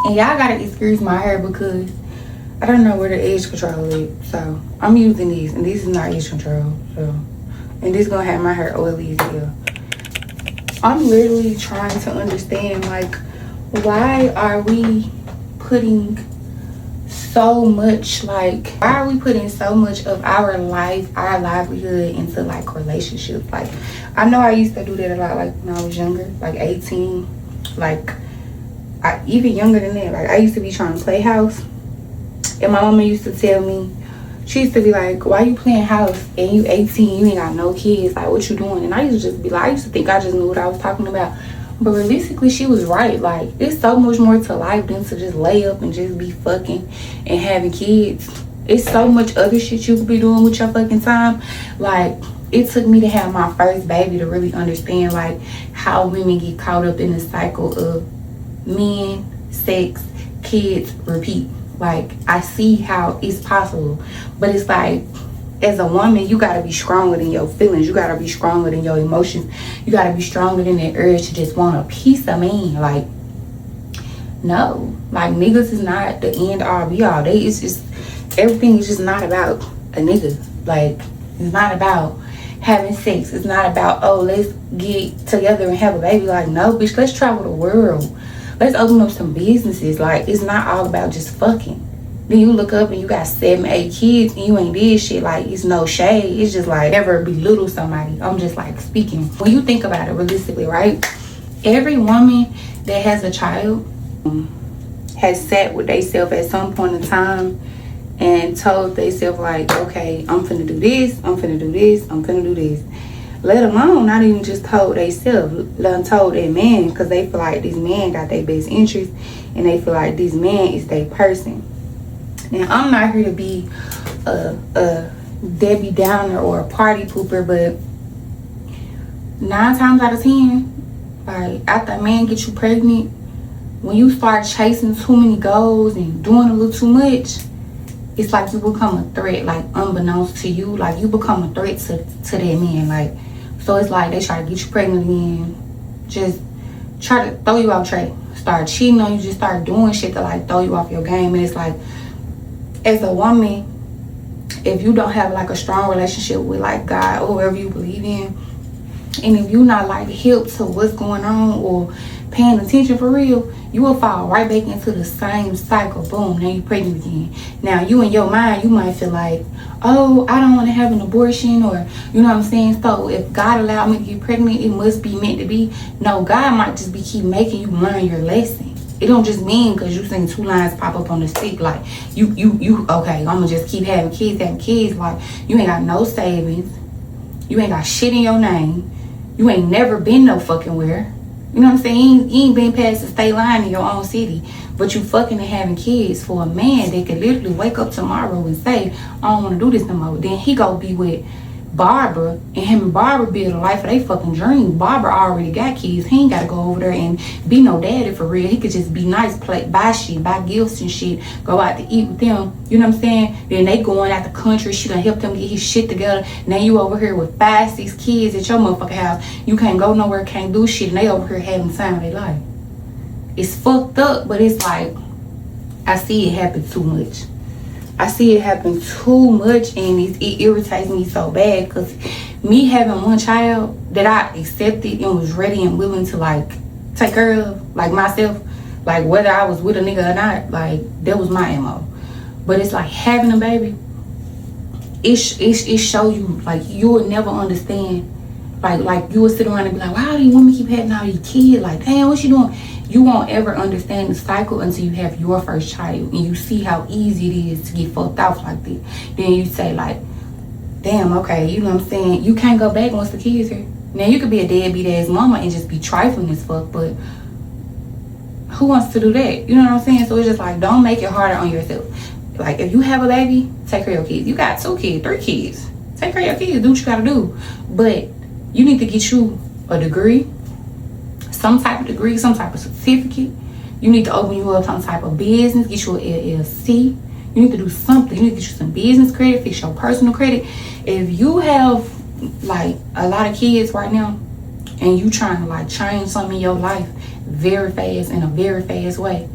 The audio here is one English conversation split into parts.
And y'all gotta excuse my hair because I don't know where the edge control is. So I'm using these, and this is not edge control. So, and this gonna have my hair oily as hell. I'm literally trying to understand, like, why are we putting so much, like, why are we putting so much of our life, our livelihood into like relationships? Like, I know I used to do that a lot, like when I was younger, like 18, like even younger than that. Like, I used to be trying to play house, and my mama used to tell me, she used to be like, why you playing house and you 18, you ain't got no kids, like what you doing? And I used to just be like, I used to think I just knew what I was talking about. But realistically, she was right. Like, there's so much more to life than to just lay up and just be fucking and having kids. It's so much other shit you could be doing with your fucking time. Like, it took me to have my first baby to really understand, like, how women get caught up in the cycle of men, sex, kids, repeat. Like, I see how it's possible. But it's like, as a woman, you gotta be stronger than your feelings. You gotta be stronger than your emotions. You gotta be stronger than that urge to just want a piece of me. Like, no. Like, niggas is not the end all be all. It's just, everything is just not about a nigga. Like, it's not about having sex. It's not about, oh, let's get together and have a baby. Like, no, bitch, let's travel the world. Let's open up some businesses. Like, it's not all about just fucking. Then you look up and you got 7, 8 kids and you ain't did shit. Like, it's no shade. It's just like, never belittle somebody. I'm just like speaking. When you think about it realistically, right? Every woman that has a child has sat with themselves at some point in time and told themselves, like, okay, I'm finna do this, I'm finna do this, I'm finna do this. Let alone not even just told themselves, told that man, because they feel like this man got their best interest and they feel like this man is their person. Now, I'm not here to be a Debbie Downer or a party pooper, but 9 times out of 10, like, after a man gets you pregnant, when you start chasing too many goals and doing a little too much, it's like you become a threat, like, unbeknownst to you. Like, you become a threat to that man. Like, so it's like they try to get you pregnant again, just try to throw you off track, start cheating on you, just start doing shit to, like, throw you off your game. And it's like, as a woman, if you don't have, like, a strong relationship with, like, God or whoever you believe in, and if you're not, like, hip to what's going on or paying attention for real, you will fall right back into the same cycle. Boom, now you pregnant again. Now, you in your mind, you might feel like, oh, I don't want to have an abortion, or, you know what I'm saying? So if God allowed me to get pregnant, it must be meant to be. No, God might just be keep making you learn your lesson. It don't just mean because you seen 2 lines pop up on the stick, like, you okay, I'm gonna just keep having kids. Like, you ain't got no savings. You ain't got shit in your name. You ain't never been no fucking where. You know what I'm saying? You ain't been past the state line in your own city. But you fucking and having kids for a man that could literally wake up tomorrow and say, I don't want to do this no more. Then he go be with Barbara, and him and Barbara build a life of they fucking dream. Barbara already got kids. He ain't got to go over there and be no daddy for real. He could just be nice, play, buy shit, buy gifts and shit, go out to eat with them. You know what I'm saying? Then they going out the country. She done help them get his shit together. Now you over here with 5, 6 kids at your motherfucking house. You can't go nowhere, can't do shit, and they over here having the time of their life. It's fucked up, but it's like, I see it happen too much. I see it happen too much, and it irritates me so bad, because me having one child that I accepted and was ready and willing to, like, take care of, like, myself, like, whether I was with a nigga or not, like, that was my MO. But it's like having a baby, it show you, like, you will never understand. Like you will sit around and be like, why do these women keep having all these kids? Like, damn, what she doing? You won't ever understand the cycle until you have your first child and you see how easy it is to get fucked off like that. Then you say, like, damn, okay, you know what I'm saying? You can't go back once the kids here. Now, you could be a deadbeat ass mama and just be trifling as fuck, but who wants to do that? You know what I'm saying? So it's just like, don't make it harder on yourself. Like, if you have a baby, take care of your kids. You got 2 kids, 3 kids. Take care of your kids. Do what you gotta do. But you need to get you a degree, some type of degree, some type of certificate. You need to open you up some type of business, get you an LLC. You need to do something. You need to get you some business credit, fix your personal credit. If you have, like, a lot of kids right now and you trying to, like, change something in your life very fast, in a very fast way,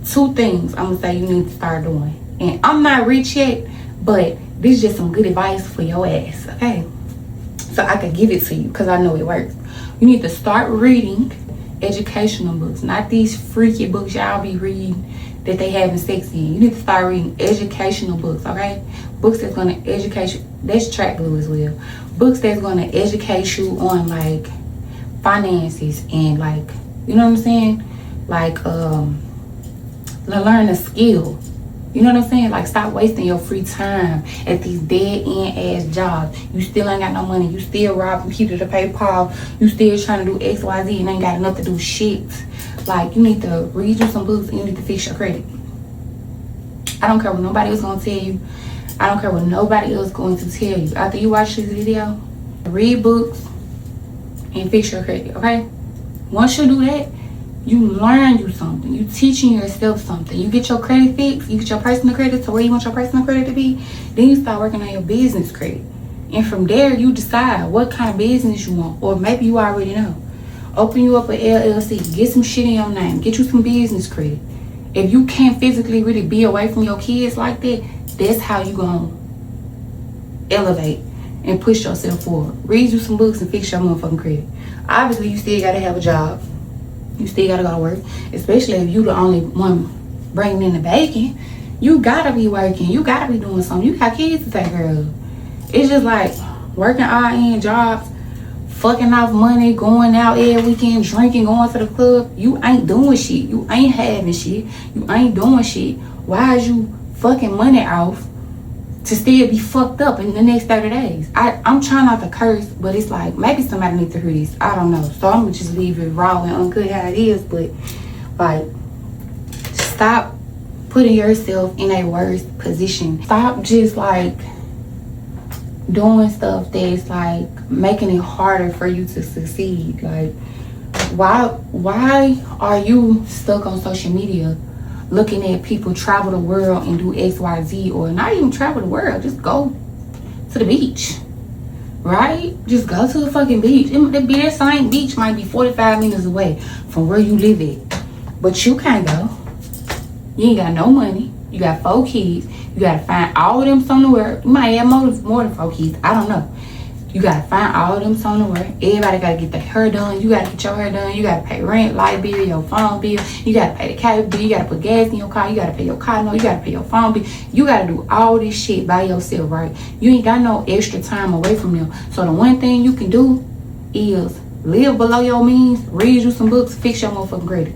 2 things I'm gonna say you need to start doing. And I'm not rich yet, but this is just some good advice for your ass, okay? So I can give it to you because I know it works. You need to start reading educational books, not these freaky books y'all be reading that they having sex in. You need to start reading educational books, okay? Books that's gonna educate you. That's track glue as well. Books that's gonna educate you on like finances and like, you know what I'm saying? Like learn a skill. You know what I'm saying? Like, stop wasting your free time at these dead-end ass jobs. You still ain't got no money. You still robbing people to pay Paul. You still trying to do X, Y, Z and ain't got enough to do shit. Like, you need to read you some books and you need to fix your credit. I don't care what nobody else gonna tell you. I don't care what nobody else going to tell you. After you watch this video, read books and fix your credit, okay? Once you do that, you learn you something. You teaching yourself something. You get your credit fixed. You get your personal credit to where you want your personal credit to be. Then you start working on your business credit. And from there, you decide what kind of business you want. Or maybe you already know. Open you up an LLC. Get some shit in your name. Get you some business credit. If you can't physically really be away from your kids like that, that's how you gonna elevate and push yourself forward. Read you some books and fix your motherfucking credit. Obviously, you still gotta have a job. You still gotta go to work, especially if you the only one bringing in the bacon. You gotta be working. You gotta be doing something. You got kids to take care of. It's just like working all-in jobs, fucking off money, going out every weekend, drinking, going to the club. You ain't doing shit. You ain't having shit. You ain't doing shit. Why is you fucking money off to still be fucked up in the next 30 days? I'm trying not to curse, but it's like, maybe somebody needs to hear this. I don't know. So I'm gonna just leave it raw and uncut how it is, but like, stop putting yourself in a worse position. Stop just like doing stuff that's like making it harder for you to succeed. Like, why are you stuck on social media looking at people travel the world and do X, Y, Z, or not even travel the world, just go to the beach, right? Just go to the fucking beach. That same beach might be 45 minutes away from where you live at, but you can't go. You ain't got no money. You got 4 kids. You gotta find all of them somewhere. You might have more than 4 kids. I don't know. You gotta find all of them somewhere. Everybody gotta get their hair done. You gotta get your hair done. You gotta pay rent, light bill, your phone bill. You gotta pay the cable bill. You gotta put gas in your car. You gotta pay your car note. You gotta pay your phone bill. You gotta do all this shit by yourself, right? You ain't got no extra time away from them. So the one thing you can do is live below your means, read you some books, fix your motherfucking credit.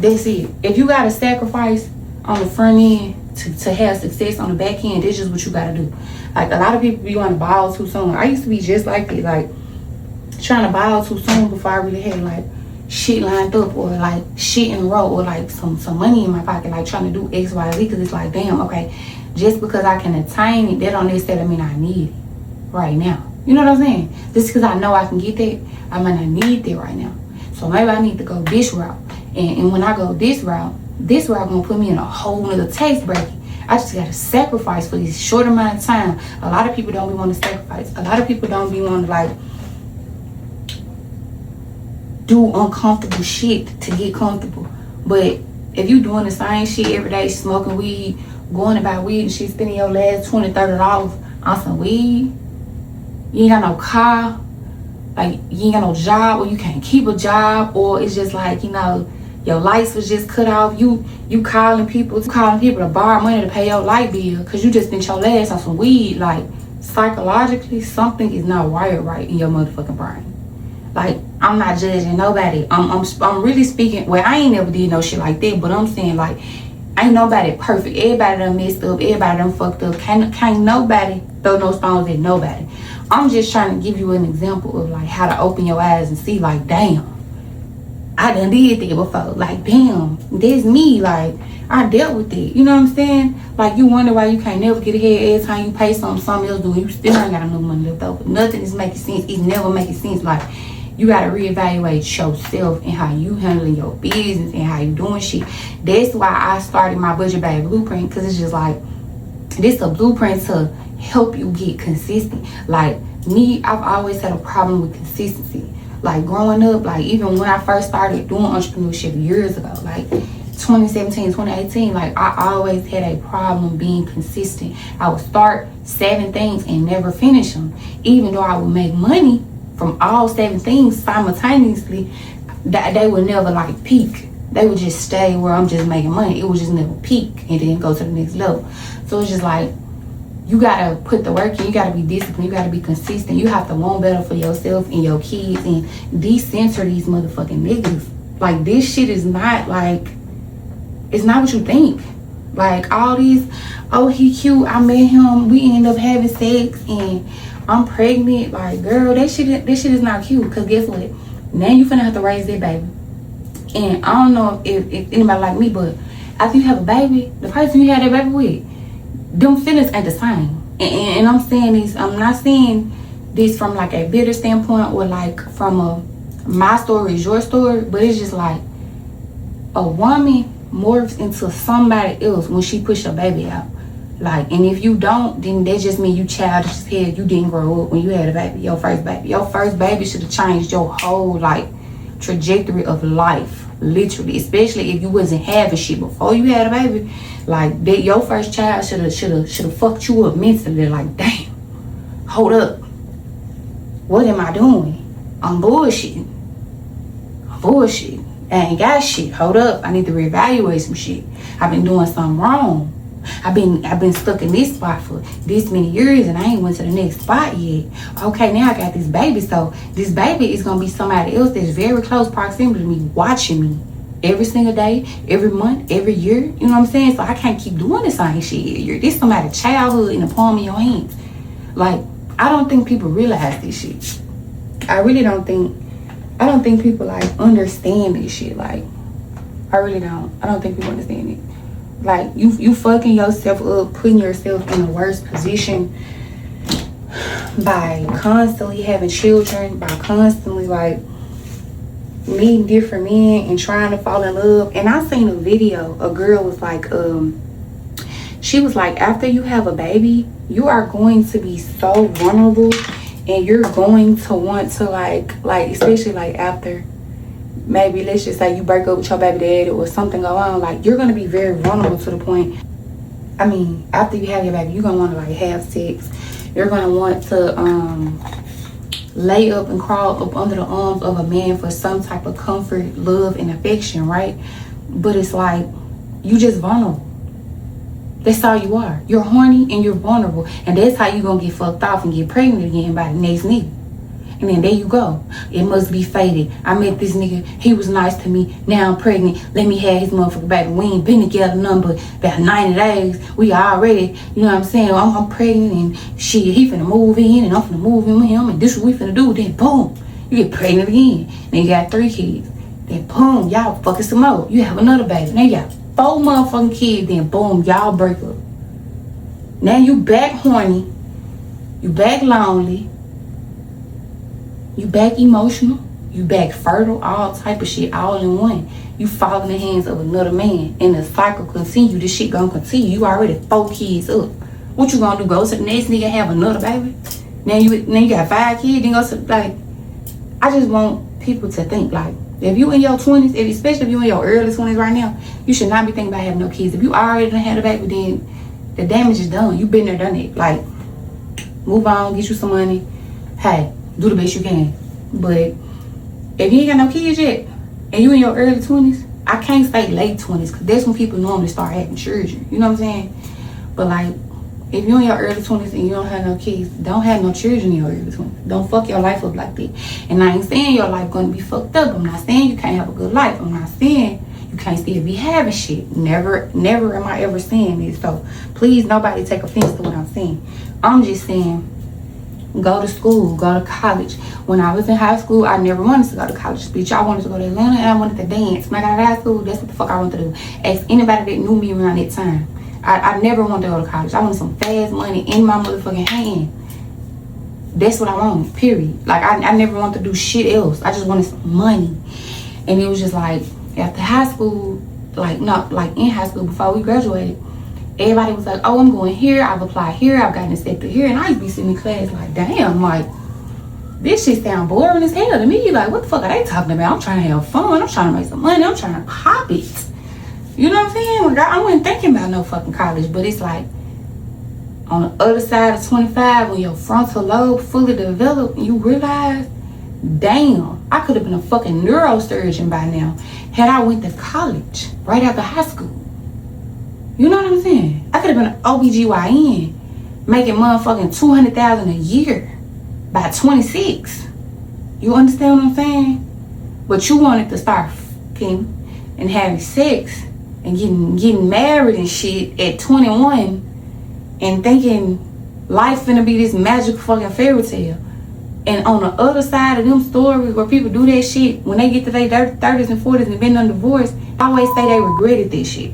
That's it. If you gotta sacrifice on the front end to have success on the back end, that's just what you gotta do. Like, a lot of people be want to ball too soon. I used to be just like it, like trying to ball too soon before I really had like shit lined up or like shit in a row or like some money in my pocket, like trying to do X, Y, Z, because it's like, damn, okay, just because I can attain it, that don't necessarily mean I need it right now. You know what I'm saying? Just because I know I can get that, I might not need that right now. So maybe I need to go this route. And when I go this route gonna put me in a whole nother taste bracket. I just gotta sacrifice for this short amount of time. A lot of people don't be want to sacrifice. A lot of people don't be want to like do uncomfortable shit to get comfortable. But if you doing the same shit every day, smoking weed, going to buy weed and shit, spending your last $20, $30 on some weed, you ain't got no car, like you ain't got no job, or you can't keep a job, or it's just like, you know, your lights was just cut off. You calling people to borrow money to pay your light bill because you just spent your last on some weed. Like, psychologically, something is not wired right in your motherfucking brain. Like, I'm not judging nobody. I'm really speaking. Well, I ain't never did no shit like that, but I'm saying, like, ain't nobody perfect. Everybody done messed up. Everybody done fucked up. Can't nobody throw no stones at nobody. I'm just trying to give you an example of like how to open your eyes and see, like, damn, I done did that before. Like, damn, that's me. Like, I dealt with it. You know what I'm saying? Like, you wonder why you can't never get ahead every time you pay something else doing. You still ain't got enough money left over. Nothing is making sense. It's never making sense. Like, you got to reevaluate yourself and how you handling your business and how you doing shit. That's why I started my budget bag blueprint, because it's just like, this a blueprint to help you get consistent. Like me, I've always had a problem with consistency. Like growing up, like even when I first started doing entrepreneurship years ago, like 2017, 2018, like I always had a problem being consistent. I would start 7 things and never finish them. Even though I would make money from all 7 things simultaneously, that they would never like peak. They would just stay where I'm just making money. It would just never peak and then go to the next level. So it's just like, you gotta put the work in, you gotta be disciplined, you gotta be consistent, you have to want better for yourself and your kids and decenter these motherfucking niggas. Like, this shit is not like, it's not what you think. Like, all these, oh, he cute, I met him, we end up having sex and I'm pregnant. Like, girl, this shit is not cute. Cause guess what? Now you finna have to raise that baby. And I don't know if anybody like me, but after you have a baby, the person you had that baby with, them feelings ain't the same. And I'm saying this, I'm not saying this from like a bitter standpoint or like from a my story is your story, but it's just like a woman morphs into somebody else when she push her baby out. Like, and if you don't, then that just means you childish as hell. You didn't grow up when you had a baby, your first baby. Your first baby should have changed your whole like trajectory of life, literally. Especially if you wasn't having shit before you had a baby. Like, that your first child should have fucked you up mentally. Like, damn, hold up, what am I doing? I'm bullshitting. I ain't got shit. Hold up, I need to reevaluate some shit. I've been doing something wrong. I've been stuck in this spot for this many years and I ain't went to the next spot yet. Okay, now I got this baby, so this baby is gonna be somebody else that's very close proximity to me, watching me every single day, every month, every year. You know what I'm saying? So I can't keep doing the same shit. This somebody's childhood in the palm of your hands. Like, I don't think people realize this shit. I don't think people like understand this shit. Like, I really don't. I don't think people understand it. Like, you fucking yourself up, putting yourself in the worst position by constantly having children, by constantly like meeting different men and trying to fall in love. And I seen a video, a girl was like, she was like, after you have a baby, you are going to be so vulnerable and you're going to want to like especially like after maybe let's just say you break up with your baby daddy or something go on, like you're gonna be very vulnerable to the point, I mean, after you have your baby, you're gonna want to like have sex. You're gonna want to lay up and crawl up under the arms of a man for some type of comfort, love, and affection, right? But it's like, you just vulnerable. That's all you are. You're horny and you're vulnerable. And that's how you gonna get fucked off and get pregnant again by the next nigga. And then there you go. It must be fated. I met this nigga. He was nice to me. Now I'm pregnant. Let me have his motherfucking baby. We ain't been together number about 90 days. We already, you know what I'm saying? I'm pregnant and shit, he finna move in and I'm finna move in with him and this is what we finna do. Then boom, you get pregnant again. Then you got 3 kids. Then boom, y'all fucking some more. You have another baby. Now you got 4 motherfucking kids. Then boom, y'all break up. Now you back horny. You back lonely. You back emotional, you back fertile, all type of shit, all in one. You fall in the hands of another man, and the cycle continue. This shit gonna continue. You already 4 kids up. What you gonna do? Go to the next nigga and have another baby? Now you got 5 kids. Then go to like. I just want people to think like, if you in your 20s, especially if you in your early 20s right now, you should not be thinking about having no kids. If you already done had a baby, then the damage is done. You been there, done it. Like, move on, get you some money. Hey, do the best you can. But if you ain't got no kids yet and you in your early 20s, I can't say late 20s because that's when people normally start having children. You know what I'm saying? But like, if you're in your early 20s and you don't have no kids, don't have no children in your early 20s. Don't fuck your life up like that. And I ain't saying your life gonna be fucked up. I'm not saying you can't have a good life. I'm not saying you can't still be having shit. Never am I ever saying this. So please, nobody take offense to what I'm saying. I'm just saying, go to school, go to college. When I was in high school, I never wanted to go to college. Bitch, I wanted to go to Atlanta and I wanted to dance. When I got out of high school, that's what the fuck I wanted to do. Ask anybody that knew me around that time. I never wanted to go to college. I wanted some fast money in my motherfucking hand. That's what I wanted, period. Like, I never wanted to do shit else. I just wanted some money. And it was just like, after high school, like, not like in high school, before we graduated, everybody was like, oh, I'm going here, I've applied here, I've gotten accepted here. And I used to be sitting in class like, damn, like, this shit sound boring as hell to me. Like, what the fuck are they talking about? I'm trying to have fun, I'm trying to make some money, I'm trying to pop it. You know what I'm saying? Like, I wasn't thinking about no fucking college, but it's like, on the other side of 25, when your frontal lobe fully developed, you realize, damn, I could have been a fucking neurosurgeon by now had I went to college right after high school. You know what I'm saying? I could have been an OBGYN making motherfucking $200,000 a year by 26. You understand what I'm saying? But you wanted to start fucking and having sex and getting married and shit at 21 and thinking life finna be this magical fucking fairy tale. And on the other side of them stories where people do that shit, when they get to their 30s and 40s and been on divorce, I always say they regretted this shit.